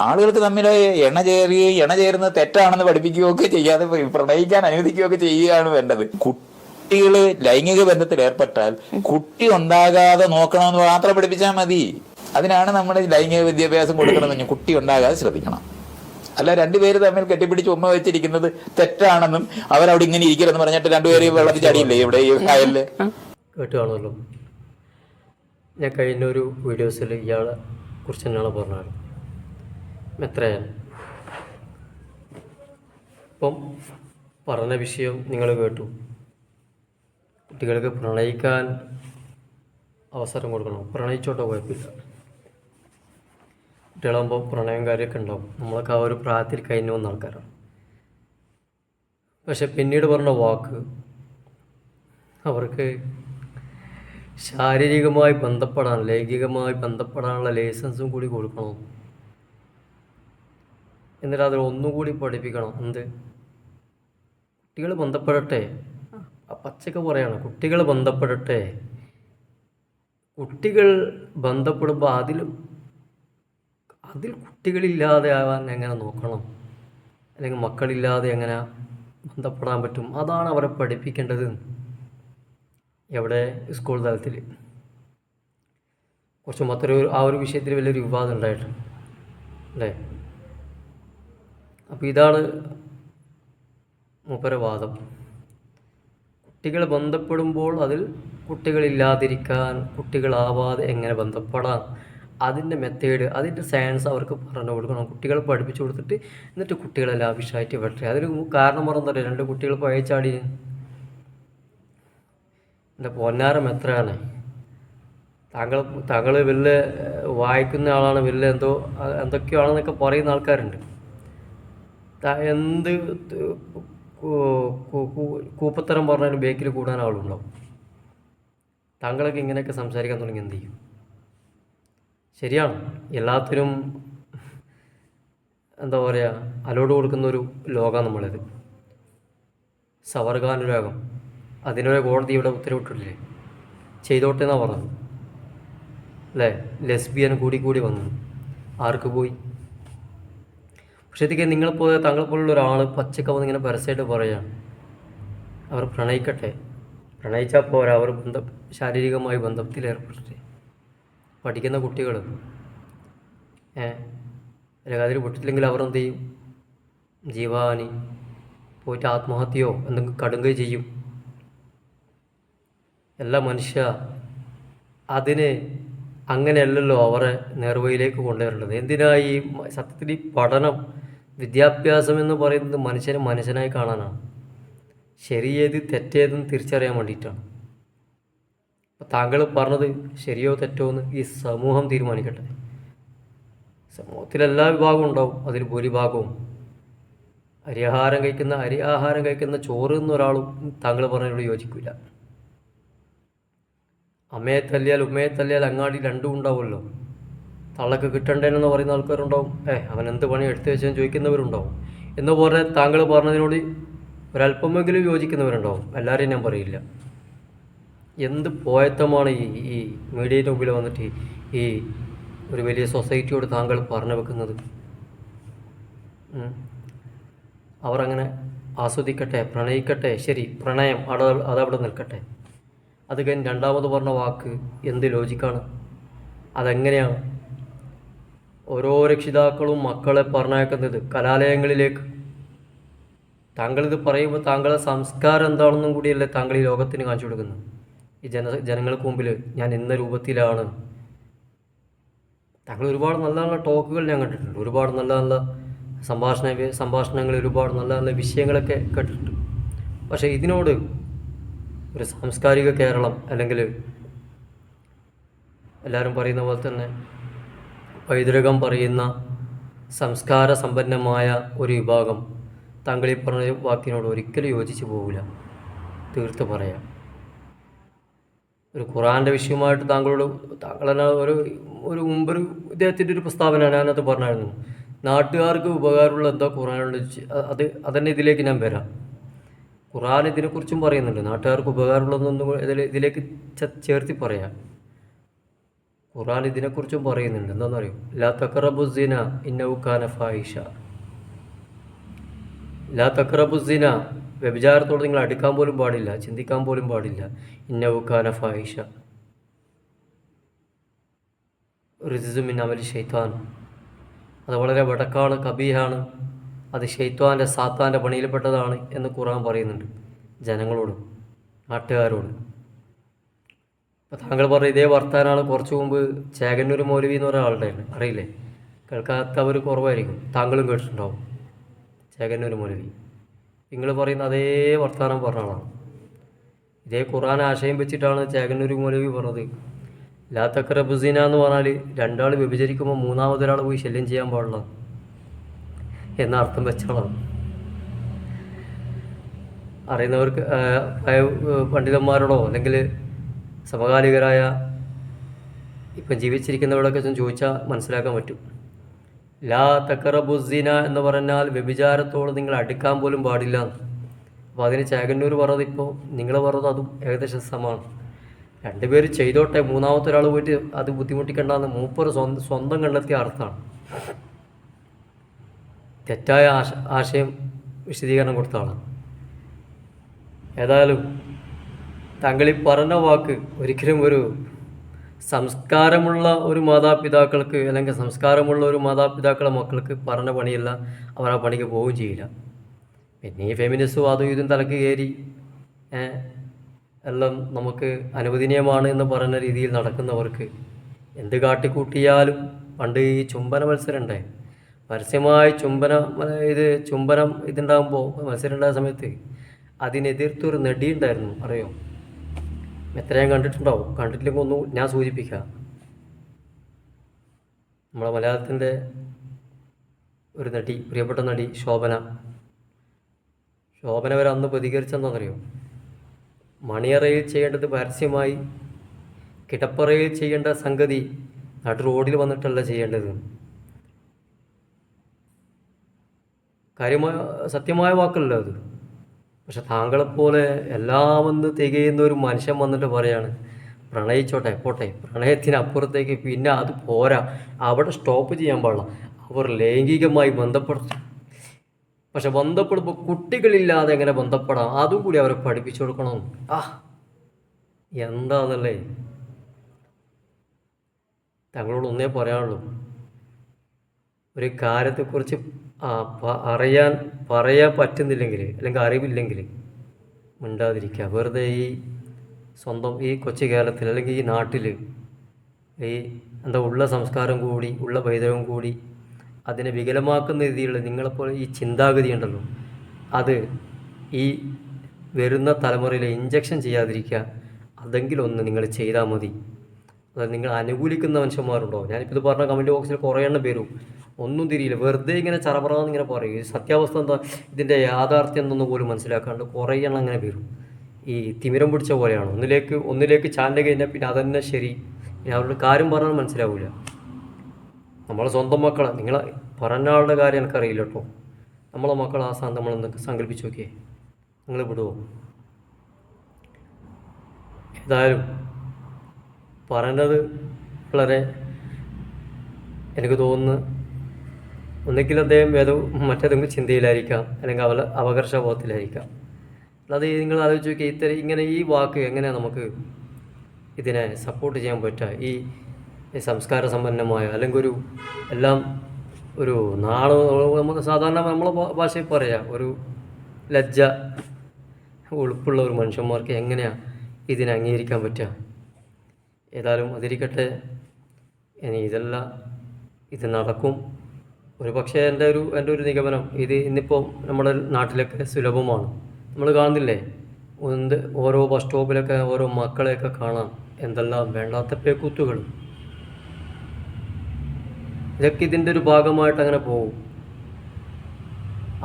ആളുകൾക്ക് തമ്മിൽ എണ ചേരുന്നത് തെറ്റാണെന്ന് പഠിപ്പിക്കുകയൊക്കെ ചെയ്യാതെ പ്രണയിക്കാൻ അനുവദിക്കുകയൊക്കെ ചെയ്യുകയാണ് വേണ്ടത്. കുട്ടികള് ലൈംഗിക ബന്ധത്തിൽ ഏർപ്പെട്ടാൽ കുട്ടി ഉണ്ടാകാതെ നോക്കണമെന്ന് മാത്രം പഠിപ്പിച്ചാൽ മതി. അതിനാണ് നമ്മൾ ലൈംഗിക വിദ്യാഭ്യാസം കൊടുക്കണമെന്ന്. കുട്ടി ഉണ്ടാകാതെ ശ്രദ്ധിക്കണം. അല്ല രണ്ടുപേര് തമ്മിൽ കെട്ടിപ്പിടിച്ച് ഉമ്മ വെച്ചിരിക്കുന്നത് തെറ്റാണെന്നും അവരവിടെ ഇങ്ങനെ ഇരിക്കലെന്ന് പറഞ്ഞിട്ട് രണ്ടുപേരും വെള്ളത്തിൽ ചാടിയില്ലേ ഇവിടെ ഈ കായലില്. കേട്ട് കാണുമല്ലോ. ഞാൻ കഴിഞ്ഞ ഒരു വീഡിയോസിൽ ഇയാളെ കുറിച്ച് തന്നെയാണ് പറഞ്ഞത്. എത്രയാണ് ഇപ്പം പറഞ്ഞ വിഷയം നിങ്ങൾ കേട്ടു. കുട്ടികൾക്ക് പ്രണയിക്കാൻ അവസരം കൊടുക്കണം. പ്രണയിച്ചോട്ടോ, കുഴപ്പമില്ല. കുട്ടികളാകുമ്പോൾ പ്രണയം കാര്യമൊക്കെ ഉണ്ടാവും. നമ്മളൊക്കെ ആ ഒരു പ്രായത്തിൽ കഴിഞ്ഞു വന്ന ആൾക്കാരാണ്. പക്ഷെ പിന്നീട് പറഞ്ഞ വാക്ക് അവർക്ക് ശാരീരികമായി ബന്ധപ്പെടാൻ, ലൈംഗികമായി ബന്ധപ്പെടാനുള്ള ലൈസൻസും കൂടി കൊടുക്കണം. എന്നിട്ട് അതിൽ ഒന്നുകൂടി പഠിപ്പിക്കണം. എന്ത്? കുട്ടികൾ ബന്ധപ്പെടട്ടെ. പച്ചക്ക് പറയാണ്, കുട്ടികൾ ബന്ധപ്പെടട്ടെ. കുട്ടികൾ ബന്ധപ്പെടുമ്പോൾ അതിൽ കുട്ടികളില്ലാതെ ആവാൻ എങ്ങനെ നോക്കണം, അല്ലെങ്കിൽ മക്കളില്ലാതെ എങ്ങനെ ബന്ധപ്പെടാൻ പറ്റും, അതാണ് അവരെ പഠിപ്പിക്കേണ്ടത്. എവിടെ? സ്കൂൾ തലത്തിൽ. കുറച്ച് മൊത്തം ആ ഒരു വിഷയത്തിൽ വലിയൊരു വിവാദം ഉണ്ടായിട്ടുണ്ട് അല്ലേ? അപ്പോൾ ഇതാണ് മൂപ്പര വാദം. കുട്ടികൾ ബന്ധപ്പെടുമ്പോൾ അതിൽ കുട്ടികളില്ലാതിരിക്കാൻ, കുട്ടികളാവാതെ എങ്ങനെ ബന്ധപ്പെടാം, അതിൻ്റെ മെത്തേഡ്, അതിൻ്റെ സയൻസ് അവർക്ക് പറഞ്ഞു കൊടുക്കണം. കുട്ടികളെ പഠിപ്പിച്ചു കൊടുത്തിട്ട് എന്നിട്ട് കുട്ടികളെ ലാവിഷായിട്ട് വിട്ടേ. അതിന് കാരണം പറഞ്ഞതല്ലേ, 2 കുട്ടികൾ പഴയച്ചാടി. എൻ്റെ പൊന്നാരം എത്രയാണ്. താങ്കൾ വലിയ വായിക്കുന്ന ആളാണ്, വലിയ എന്തൊക്കെയാണെന്നൊക്കെ പറയുന്ന ആൾക്കാരുണ്ട്. എന്ത് കൂപ്പത്തരം പറഞ്ഞാലും ബേക്കിൽ കൂടാൻ ആളുണ്ടാവും. താങ്കളൊക്കെ ഇങ്ങനെയൊക്കെ സംസാരിക്കാൻ തുടങ്ങി എന്ത് ചെയ്യും? ശരിയാണ്, എല്ലാത്തിനും എന്താ പറയുക, അലോഡ് കൊടുക്കുന്നൊരു ലോകമാണ് നമ്മളത്. സവർഗാനുരാഗം, അതിനൊരു കോടതി ഇവിടെ ഉത്തരവിട്ടിട്ടില്ലേ? ചെയ്തോട്ടെ എന്നാണ് പറഞ്ഞത് അല്ലേ? ലെസ്ബിയൻ കൂടി വന്നു. ആർക്ക് പോയി? പക്ഷേ ഇതൊക്കെ നിങ്ങളെപ്പോലെ, താങ്കളെ പോലുള്ള ഒരാൾ പച്ചക്ക വന്ന് ഇങ്ങനെ പരസ്യമായിട്ട് പറയുകയാണ് അവർ പ്രണയിക്കട്ടെ. പ്രണയിച്ചാൽ പോരാ, അവർ ശാരീരികമായി ബന്ധത്തിൽ ഏർപ്പെട്ടിട്ട് പഠിക്കുന്ന കുട്ടികൾ അല്ലെങ്കിൽ അതിൽ വിട്ടിട്ടില്ലെങ്കിൽ അവർ എന്ത് ചെയ്യും? ജീവഹാനി, പോയിട്ട് ആത്മഹത്യയോ എന്തെങ്കിലും കടുങ്കൈ ചെയ്യും. എല്ലാ മനുഷ്യ അതിന് അങ്ങനെയല്ലല്ലോ അവരെ നേർവഴിയിലേക്ക് കൊണ്ടുവരേണ്ടത്. എന്തിനായി സത്യത്തിൽ ഈ പഠനം, വിദ്യാഭ്യാസം എന്ന് പറയുന്നത് മനുഷ്യനെ മനുഷ്യനായി കാണാനാണ്. ശരിയേത് തെറ്റേതെന്ന് തിരിച്ചറിയാൻ വേണ്ടിയിട്ടാണ്. അപ്പോൾ താങ്കൾ പറഞ്ഞത് ശരിയോ തെറ്റോ എന്ന് ഈ സമൂഹം തീരുമാനിക്കട്ടെ. സമൂഹത്തിലെല്ലാ വിഭാഗവും ഉണ്ടാവും. അതിൽ ഭൂരിഭാഗവും അരി ആഹാരം കഴിക്കുന്ന ചോറ് എന്നൊരാളും താങ്കൾ പറഞ്ഞതിനോട് യോജിക്കില്ല. അമ്മയെ തല്ലിയാൽ ഉമ്മയെ തല്ലിയാൽ അങ്ങാടി രണ്ടും ഉണ്ടാവുമല്ലോ. തള്ളക്ക് കിട്ടണ്ടേനെന്ന് പറയുന്ന ആൾക്കാരുണ്ടാവും. അവൻ എന്ത് പണി എടുത്തു വെച്ചാൽ ചോദിക്കുന്നവരുണ്ടാവും. എന്നുപോലെ താങ്കൾ പറഞ്ഞതിനോട് ഒരല്പമെങ്കിലും യോജിക്കുന്നവരുണ്ടാവും. എല്ലാവരെയും ഞാൻ പറയില്ല. എന്ത് പോയത്തമാണ് ഈ മീഡിയയുടെ മുമ്പിൽ വന്നിട്ട് ഈ ഒരു വലിയ സൊസൈറ്റിയോട് താങ്കൾ പറഞ്ഞു വെക്കുന്നത്. അവർ അങ്ങനെ ആസ്വദിക്കട്ടെ, പ്രണയിക്കട്ടെ. ശരി, പ്രണയം അതവിടെ നിൽക്കട്ടെ. അത് കഴിഞ്ഞ് രണ്ടാമത് പറഞ്ഞ വാക്ക് എന്ത് ലോജിക്കാണ്? അതെങ്ങനെയാണ് ഓരോ രക്ഷിതാക്കളും മക്കളെ പറഞ്ഞയക്കുന്നത് കലാലയങ്ങളിലേക്ക്? താങ്കളിത് പറയുമ്പോൾ താങ്കളുടെ സംസ്കാരം എന്താണെന്നും കൂടിയല്ലേ താങ്കൾ ഈ ലോകത്തിന് കാണിച്ചു കൊടുക്കുന്നത്. ഈ ജനങ്ങൾക്ക് മുമ്പിൽ ഞാൻ ഇന്ന രൂപത്തിലാണ്. താങ്കൾ ഒരുപാട് നല്ല നല്ല ടോക്കുകൾ ഞാൻ കണ്ടിട്ടുണ്ട്. ഒരുപാട് നല്ല നല്ല സംഭാഷണങ്ങൾ, ഒരുപാട് നല്ല നല്ല വിഷയങ്ങളൊക്കെ കേട്ടിട്ടുണ്ട്. പക്ഷേ ഇതിനോട് ഒരു സാംസ്കാരിക കേരളം, അല്ലെങ്കിൽ എല്ലാവരും പറയുന്ന പോലെ തന്നെ പൈതൃകം പറയുന്ന സംസ്കാര സമ്പന്നമായ ഒരു വിഭാഗം താങ്കൾ ഈ പറഞ്ഞ വാക്കിനോട് ഒരിക്കലും യോജിച്ച് പോകില്ല. തീർത്ത് പറയാം. ഒരു ഖുറാൻ്റെ വിഷയമായിട്ട് താങ്കളെന്നെ ഒരു മുമ്പൊരു ഇദ്ദേഹത്തിൻ്റെ ഒരു പ്രസ്താവനയാണ്, ഞാനത് പറഞ്ഞായിരുന്നു. നാട്ടുകാർക്ക് ഉപകാരമുള്ള എന്താ ഖുറാനുണ്ട്, അതന്നെ ഇതിലേക്ക് ഞാൻ വരാം. ഖുറാൻ ഇതിനെക്കുറിച്ചും പറയുന്നുണ്ട്. നാട്ടുകാർക്ക് ഉപകാരമുള്ളതൊന്നും ഇതിലേക്ക് ചേർത്തി പറയാം. ഖുർആൻ ഇതിനെക്കുറിച്ചും പറയുന്നുണ്ട്. എന്താണെന്നറിയോ? ലാ തഖറബുസിന ഇന്നഹു കാന ഫാഹിഷ. ലാ തഖറബുസിന, വ്യഭിചാരത്തോട് നിങ്ങൾ അടുക്കാൻ പോലും പാടില്ല, ചിന്തിക്കാൻ പോലും പാടില്ല. ഇന്നഹു കാന ഫാഹിഷ റിസ്സു മിൻ അമലി ഷൈത്താൻ. അത് വളരെ വടക്കാണ്, കബീഹാണ്, അത് ഷെയ്ത്വാൻ്റെ സാത്താൻ്റെ പണിയിൽപ്പെട്ടതാണ് എന്ന് ഖുർആൻ പറയുന്നുണ്ട് ജനങ്ങളോട്, നാട്ടുകാരോട്. അപ്പോൾ താങ്കൾ പറഞ്ഞ ഇതേ വർത്താനാണ് കുറച്ച് മുമ്പ് ചേകന്നൂർ മൗലവി എന്ന് പറയുന്ന ആളുണ്ടായിരുന്നു, അറിയില്ലേ? കേൾക്കാത്തവർ കുറവായിരിക്കും, താങ്കളും കേട്ടിട്ടുണ്ടാവും. ചേകന്നൂർ മൗലവി നിങ്ങൾ പറയുന്ന അതേ വർത്താനം പറഞ്ഞ ആളാണ്. ഇതേ ഖുർആൻ ആശയം വെച്ചിട്ടാണ് ചേകന്നൂർ മൗലവി പറഞ്ഞത് ലാ തഖറബുസിന എന്ന് പറഞ്ഞാൽ രണ്ടാൾ വ്യഭിചരിക്കുമ്പോൾ മൂന്നാമതൊരാൾ പോയി ശല്യം ചെയ്യാൻ പാടില്ല എന്ന അർത്ഥം വെച്ചാളാണ്. അറിയുന്നവർക്ക് പണ്ഡിതന്മാരോടോ അല്ലെങ്കിൽ സമകാലികരായ ഇപ്പം ജീവിച്ചിരിക്കുന്നവരോടൊക്കെ ചോദിച്ചാൽ മനസ്സിലാക്കാൻ പറ്റും. ലാ തഖറബുസിന എന്ന് പറഞ്ഞാൽ വ്യഭിചാരത്തോട് നിങ്ങൾ അടുക്കാൻ പോലും പാടില്ല. അപ്പോൾ അതിന് ചേകന്നൂർ പറഞ്ഞത് ഇപ്പോൾ നിങ്ങൾ പറഞ്ഞത് അതും ഏകദേശം സമാണ്. രണ്ടുപേര് ചെയ്തോട്ടെ, മൂന്നാമത്തെ ഒരാൾ പോയിട്ട് അത് ബുദ്ധിമുട്ടിക്കണ്ടെന്ന് മൂപ്പർ സ്വന്തം കണ്ടെത്തിയ അർത്ഥമാണ്. തെറ്റായ ആശയം വിശദീകരണം കൊടുത്ത ആളാണ്. ഏതായാലും താങ്കൾ ഈ പറഞ്ഞ വാക്ക് ഒരിക്കലും ഒരു സംസ്കാരമുള്ള ഒരു മാതാപിതാക്കൾക്ക് അല്ലെങ്കിൽ സംസ്കാരമുള്ള ഒരു മാതാപിതാക്കളെ മക്കൾക്ക് പറഞ്ഞ പണിയല്ല, അവർ ആ പണിക്ക് പോവുകയും ചെയ്യില്ല. പിന്നെ ഈ ഫെമിനിസ്റ്റും അതും ഇതും തലക്ക് കയറി എല്ലാം നമുക്ക് അനുവദനീയമാണ് എന്ന് പറയുന്ന രീതിയിൽ നടക്കുന്നവർക്ക് എന്ത് കാട്ടിക്കൂട്ടിയാലും, പണ്ട് ഈ ചുംബന മത്സരം ഉണ്ടായി, പരസ്യമായി ചുംബനം ഇതുണ്ടാകുമ്പോൾ മത്സരം ഉണ്ടായ സമയത്ത് അതിനെതിർത്തൊരു നടി ഉണ്ടായിരുന്നു, അറിയോ? എത്രയും കണ്ടിട്ടുണ്ടാവും, കണ്ടിട്ടില്ലെങ്കിൽ ഒന്നും ഞാൻ സൂചിപ്പിക്കാം. നമ്മളെ മലയാളത്തിൻ്റെ ഒരു നടി, പ്രിയപ്പെട്ട നടി ശോഭന വരെ അന്ന് പ്രതികരിച്ചെന്താണെന്നറിയോ? മണിയറയിൽ ചെയ്യേണ്ടത് പരസ്യമായി, കിടപ്പറയിൽ ചെയ്യേണ്ട സംഗതി നാട്ടു റോഡിൽ വന്നിട്ടല്ല ചെയ്യേണ്ടത്. കാര്യമായ സത്യമായ വാക്കല്ലോ അത്. പക്ഷെ താങ്കളെപ്പോലെ എല്ലാമെന്ന് തികയുന്ന ഒരു മനുഷ്യൻ വന്നിട്ട് പറയാണ് പ്രണയിച്ചോട്ടെ പോട്ടെ, പ്രണയത്തിനപ്പുറത്തേക്ക് പിന്നെ അത് പോരാ, അവിടെ സ്റ്റോപ്പ് ചെയ്യാൻ പാടില്ല, അവർ ലൈംഗികമായി ബന്ധപ്പെടുത്തും. പക്ഷെ ബന്ധപ്പെടുമ്പോൾ കുട്ടികളില്ലാതെ എങ്ങനെ ബന്ധപ്പെടാം, അതും കൂടി അവരെ പഠിപ്പിച്ചു കൊടുക്കണം. എന്താന്നല്ലേ താങ്കളോട് ഒന്നേ പറയാനുള്ളൂ, ഒരു കാര്യത്തെക്കുറിച്ച് പറയാൻ പറ്റുന്നില്ലെങ്കിൽ അല്ലെങ്കിൽ അറിവില്ലെങ്കിൽ മിണ്ടാതിരിക്കുക. വെറുതെ ഈ സ്വന്തം ഈ കൊച്ചു കേരളത്തിൽ അല്ലെങ്കിൽ ഈ നാട്ടിൽ ഈ ഉള്ള സംസ്കാരം കൂടി ഉള്ള പൈതൃകം കൂടി അതിനെ വികലമാക്കുന്ന രീതിയിലുള്ള നിങ്ങളെപ്പോലെ ഈ ചിന്താഗതി ഉണ്ടല്ലോ, അത് ഈ വരുന്ന തലമുറയിൽ ഇഞ്ചക്ഷൻ ചെയ്യാതിരിക്കുക. അതെങ്കിലും ഒന്ന് നിങ്ങൾ ചെയ്താൽ മതി. അതായത് നിങ്ങൾ അനുകൂലിക്കുന്ന മനുഷ്യന്മാരുണ്ടോ, ഞാനിപ്പോൾ ഇത് പറഞ്ഞ കമൻറ്റ് ബോക്സിൽ കുറേ എണ്ണം പേരും ഒന്നും തിരിയില്ല, വെറുതെ ഇങ്ങനെ ചറപറാന്ന് ഇങ്ങനെ പറയും. ഈ സത്യാവസ്ഥ എന്താ, ഇതിൻ്റെ യാഥാർത്ഥ്യം എന്തെന്ന് പോലും മനസ്സിലാക്കാണ്ട് കുറേ എണ്ണം അങ്ങനെ വരും. ഈ തിമിരം പിടിച്ച പോലെയാണ്, ഒന്നിലേക്ക് ചാനൽ കഴിഞ്ഞാൽ പിന്നെ അതന്നെ ശരി, പിന്നെ അവരുടെ കാര്യം പറഞ്ഞാൽ മനസ്സിലാവില്ല. നമ്മളെ സ്വന്തം മക്കളെ, നിങ്ങളെ പറഞ്ഞ ആളുടെ കാര്യം എനിക്കറിയില്ല കേട്ടോ, നമ്മളെ മക്കളെ ആ സ്ഥാനം നമ്മളെന്തൊക്കെ സങ്കല്പിച്ച് നോക്കിയേ, നിങ്ങൾ വിടുമോ? ഏതായാലും പറഞ്ഞത് വളരെ എനിക്ക് തോന്നുന്നു ഒന്നുകിൽ അദ്ദേഹം മറ്റേതെങ്കിലും ചിന്തയിലായിരിക്കാം, അല്ലെങ്കിൽ അപകർഷബോധത്തിലായിരിക്കാം. അല്ലാതെ നിങ്ങൾ ആലോചിച്ച് നോക്കിയാൽ ഇങ്ങനെ ഈ വാക്ക് എങ്ങനെയാണ് നമുക്ക് ഇതിനെ സപ്പോർട്ട് ചെയ്യാൻ പറ്റുക? ഈ സംസ്കാര സമ്പന്നമായ അല്ലെങ്കിൽ ഒരു എല്ലാം ഒരു നമുക്ക് സാധാരണ നമ്മളെ ഭാഷയിൽ പറയാം, ഒരു ലജ്ജ ഉളുപ്പുള്ള ഒരു മനുഷ്യന്മാർക്ക് എങ്ങനെയാണ് ഇതിനെ അംഗീകരിക്കാൻ പറ്റുക? ഏതായാലും അതിരിക്കട്ടെ, ഇനി ഇത് നടക്കും ഒരു പക്ഷേ. എൻ്റെ ഒരു നിഗമനം, ഇത് ഇന്നിപ്പോൾ നമ്മുടെ നാട്ടിലൊക്കെ സുലഭമാണ്. നമ്മൾ കാണുന്നില്ലേ, ഓരോ ബസ് സ്റ്റോപ്പിലൊക്കെ ഓരോ മക്കളെയൊക്കെ കാണാം, എന്തെല്ലാം വേണ്ടാത്ത പേക്കൂത്തുകൾ. ഇതൊക്കെ ഇതിൻ്റെ ഒരു ഭാഗമായിട്ട് അങ്ങനെ പോകും.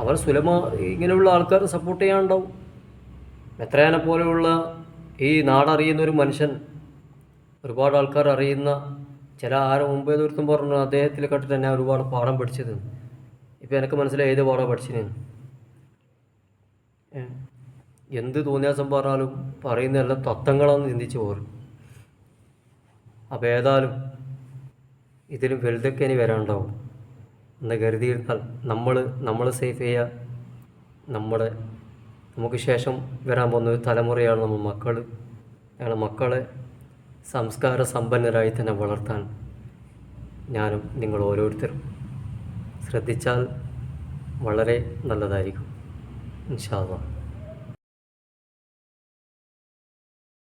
അവർ ഇങ്ങനെയുള്ള ആൾക്കാർ സപ്പോർട്ട് ചെയ്യാനുണ്ടാവും. മെത്രാനെ പോലെയുള്ള ഈ നാടറിയുന്ന ഒരു മനുഷ്യൻ, ഒരുപാട് ആൾക്കാർ അറിയുന്ന, ചില മുമ്പേ ദൂരത്തും പറഞ്ഞു അദ്ദേഹത്തിൽ കണ്ടിട്ട് തന്നെ ഒരുപാട് പാഠം പഠിച്ചത്. ഇപ്പം എനിക്ക് മനസ്സിലായി ഏത് പാഠം പഠിച്ചതിന്. എന്ത് തോന്നിയാസം പറഞ്ഞാലും പറയുന്നതെല്ലാം തത്വങ്ങളാണെന്ന് ചിന്തിച്ച് പോരും. അപ്പോൾ ഏതായാലും ഇതിലും വലുതൊക്കെ ഇനി വരാനുണ്ടാവും എന്ന് കരുതിയിരുന്നാൽ നമ്മൾ സേഫ് ചെയ്യുക, നമുക്ക് ശേഷം വരാൻ പോകുന്ന ഒരു തലമുറയാണ് നമ്മൾ മക്കൾ. ഞങ്ങളുടെ മക്കളെ സംസ്കാര സമ്പന്നരായി തന്നെ വളർത്താൻ ഞാനും നിങ്ങൾ ഓരോരുത്തരും ശ്രദ്ധിച്ചാൽ വളരെ നല്ലതായിരിക്കും. ഇൻഷാ അല്ലാഹ്.